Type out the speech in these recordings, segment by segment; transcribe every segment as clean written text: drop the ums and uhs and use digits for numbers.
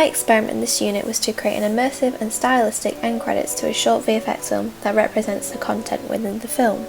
My experiment in this unit was to create an immersive and stylistic end credits to a short VFX film that represents the content within the film.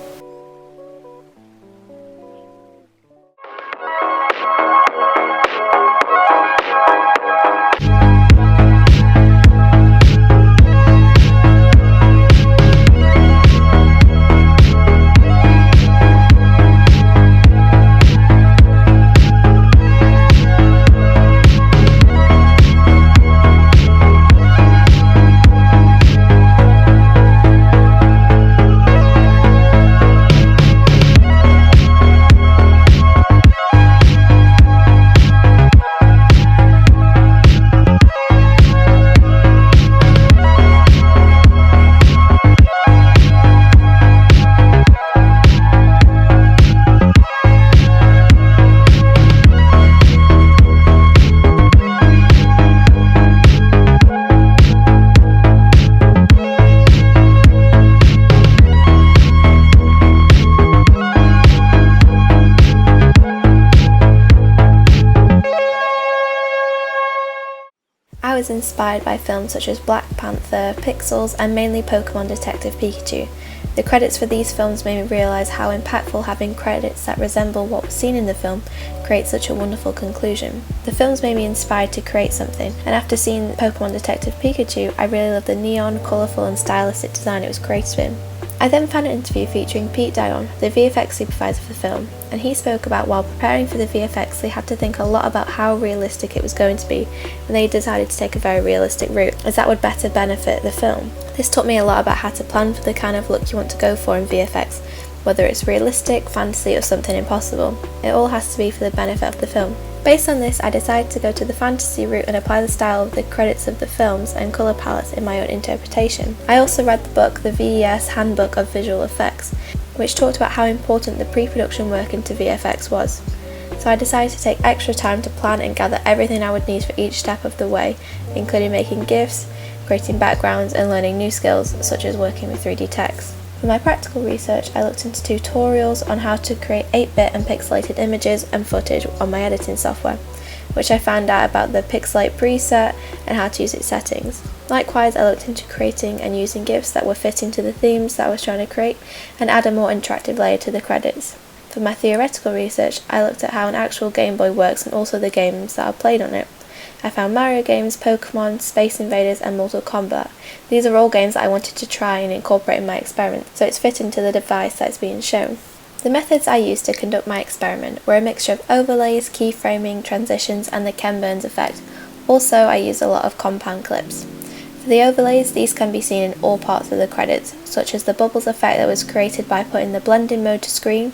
I was inspired by films such as Black Panther, Pixels, and mainly Pokemon Detective Pikachu. The credits for these films made me realise how impactful having credits that resemble what was seen in the film creates such a wonderful conclusion. The films made me inspired to create something, and after seeing Pokemon Detective Pikachu, I really loved the neon, colourful and stylistic design it was created in. I then found an interview featuring Pete Dion, the VFX supervisor for the film, and he spoke about while preparing for the VFX they had to think a lot about how realistic it was going to be, and they decided to take a very realistic route, as that would better benefit the film. This taught me a lot about how to plan for the kind of look you want to go for in VFX, whether it's realistic, fantasy or something impossible. It all has to be for the benefit of the film. Based on this, I decided to go to the fantasy route and apply the style of the credits of the films and colour palettes in my own interpretation. I also read the book The VES Handbook of Visual Effects, which talked about how important the pre-production work into VFX was. So I decided to take extra time to plan and gather everything I would need for each step of the way, including making GIFs, creating backgrounds and learning new skills such as working with 3D text. For my practical research, I looked into tutorials on how to create 8-bit and pixelated images and footage on my editing software, which I found out about the Pixelate preset and how to use its settings. Likewise, I looked into creating and using GIFs that were fitting to the themes that I was trying to create and add a more interactive layer to the credits. For my theoretical research, I looked at how an actual Game Boy works and also the games that are played on it. I found Mario games, Pokemon, Space Invaders and Mortal Kombat. These are all games that I wanted to try and incorporate in my experiment, so it's fitting to the device that's being shown. The methods I used to conduct my experiment were a mixture of overlays, keyframing, transitions and the Ken Burns effect. Also, I used a lot of compound clips. For the overlays, these can be seen in all parts of the credits, such as the bubbles effect that was created by putting the blending mode to screen,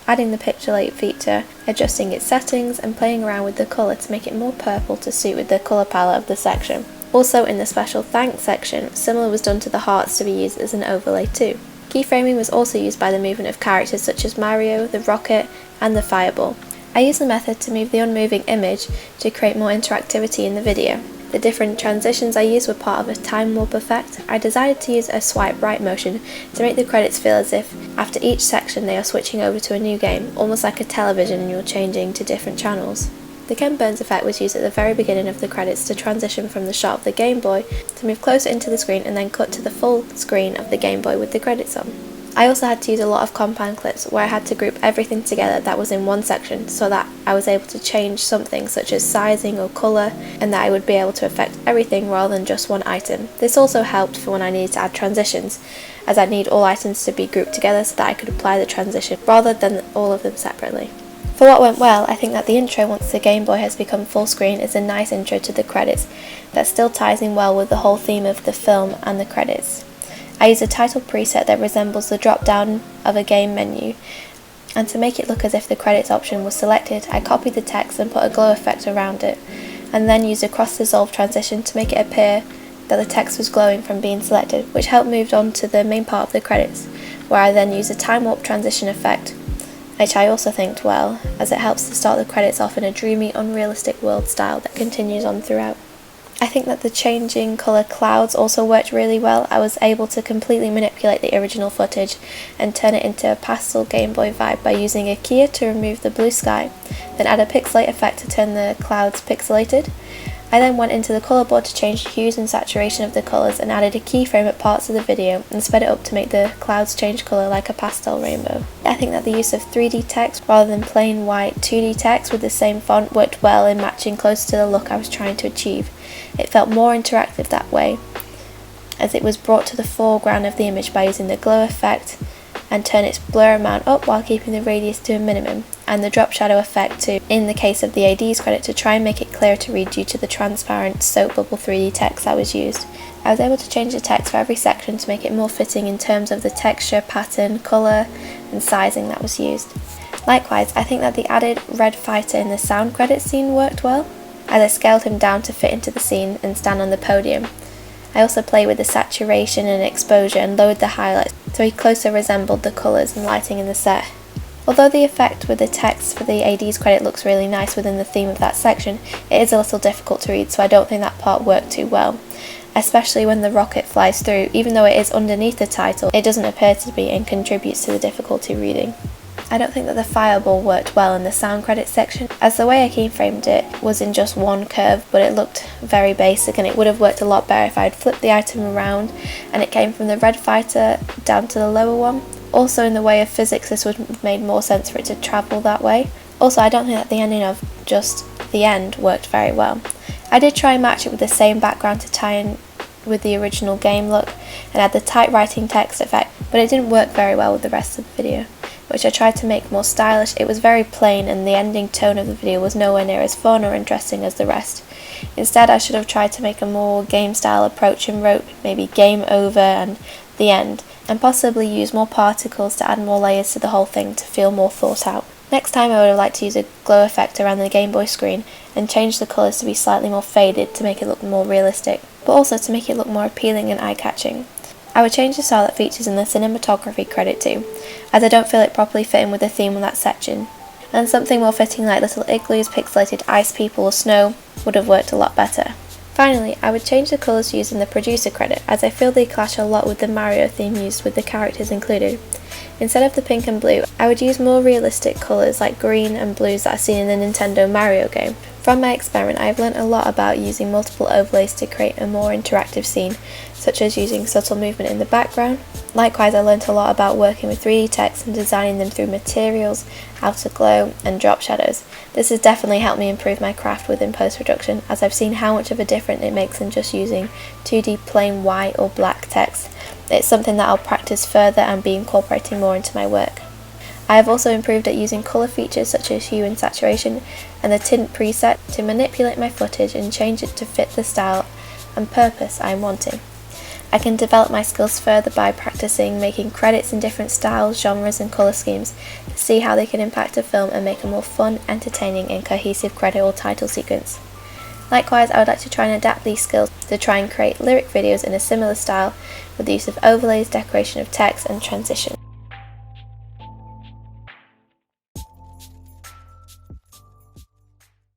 adding the Pixelate feature, adjusting its settings and playing around with the colour to make it more purple to suit with the colour palette of the section. Also in the special thanks section, similar was done to the hearts to be used as an overlay too. Keyframing was also used by the movement of characters such as Mario, the rocket and the fireball. I used the method to move the unmoving image to create more interactivity in the video. The different transitions I used were part of a time warp effect. I decided to use a swipe right motion to make the credits feel as if after each section they are switching over to a new game, almost like a television and you're changing to different channels. The Ken Burns effect was used at the very beginning of the credits to transition from the shot of the Game Boy to move closer into the screen and then cut to the full screen of the Game Boy with the credits on. I also had to use a lot of compound clips where I had to group everything together that was in one section so that I was able to change something such as sizing or colour and that I would be able to affect everything rather than just one item. This also helped for when I needed to add transitions, as I'd need all items to be grouped together so that I could apply the transition rather than all of them separately. For what went well, I think that the intro once the Game Boy has become full screen is a nice intro to the credits that still ties in well with the whole theme of the film and the credits. I use a title preset that resembles the drop down of a game menu, and to make it look as if the credits option was selected, I copied the text and put a glow effect around it, and then used a cross dissolve transition to make it appear that the text was glowing from being selected, which helped move on to the main part of the credits, where I then used a time warp transition effect, which I also think well, as it helps to start the credits off in a dreamy, unrealistic world style that continues on throughout. I think that the changing colour clouds also worked really well. I was able to completely manipulate the original footage and turn it into a pastel Game Boy vibe by using a keyer to remove the blue sky, then add a pixelate effect to turn the clouds pixelated, I then went into the colour board to change the hues and saturation of the colours and added a keyframe at parts of the video and sped it up to make the clouds change colour like a pastel rainbow. I think that the use of 3D text rather than plain white 2D text with the same font worked well in matching closer to the look I was trying to achieve. It felt more interactive that way, as it was brought to the foreground of the image by using the glow effect and turn its blur amount up while keeping the radius to a minimum, and the drop shadow effect too, in the case of the AD's credit, to try and make it clearer to read due to the transparent soap bubble 3D text that was used. I was able to change the text for every section to make it more fitting in terms of the texture, pattern, colour and sizing that was used. Likewise, I think that the added red fighter in the sound credit scene worked well, as I scaled him down to fit into the scene and stand on the podium. I also played with the saturation and exposure and lowered the highlights so he closer resembled the colours and lighting in the set. Although the effect with the text for the AD's credit looks really nice within the theme of that section, it is a little difficult to read, so I don't think that part worked too well. Especially when the rocket flies through, even though it is underneath the title, it doesn't appear to be and contributes to the difficulty reading. I don't think that the fireball worked well in the sound credit section, as the way I keyframed it was in just one curve, but it looked very basic and it would have worked a lot better if I had flipped the item around and it came from the red fighter down to the lower one. Also, in the way of physics, this would have made more sense for it to travel that way. Also, I don't think that the ending of just the end worked very well. I did try and match it with the same background to tie in with the original game look and add the tight writing text effect, but it didn't work very well with the rest of the video, which I tried to make more stylish. It was very plain and the ending tone of the video was nowhere near as fun or interesting as the rest. Instead, I should have tried to make a more game style approach and wrote maybe game over and the end, and possibly use more particles to add more layers to the whole thing to feel more thought out. Next time I would have liked to use a glow effect around the Game Boy screen and change the colours to be slightly more faded to make it look more realistic, but also to make it look more appealing and eye-catching. I would change the style that features in the cinematography credit too, as I don't feel it properly fitting with the theme of that section, and something more fitting like little igloos, pixelated ice people or snow would have worked a lot better. Finally, I would change the colours used in the producer credit, as I feel they clash a lot with the Mario theme used with the characters included. Instead of the pink and blue, I would use more realistic colours like green and blues that are seen in the Nintendo Mario game. From my experiment, I've learnt a lot about using multiple overlays to create a more interactive scene, such as using subtle movement in the background. Likewise, I learnt a lot about working with 3D text and designing them through materials, how to glow, and drop shadows. This has definitely helped me improve my craft within post-production, as I've seen how much of a difference it makes than just using 2D plain white or black text. It's something that I'll practice further and be incorporating more into my work. I have also improved at using colour features such as hue and saturation and the tint preset to manipulate my footage and change it to fit the style and purpose I am wanting. I can develop my skills further by practicing making credits in different styles, genres and colour schemes to see how they can impact a film and make a more fun, entertaining and cohesive credit or title sequence. Likewise, I would like to try and adapt these skills to try and create lyric videos in a similar style with the use of overlays, decoration of text and transition.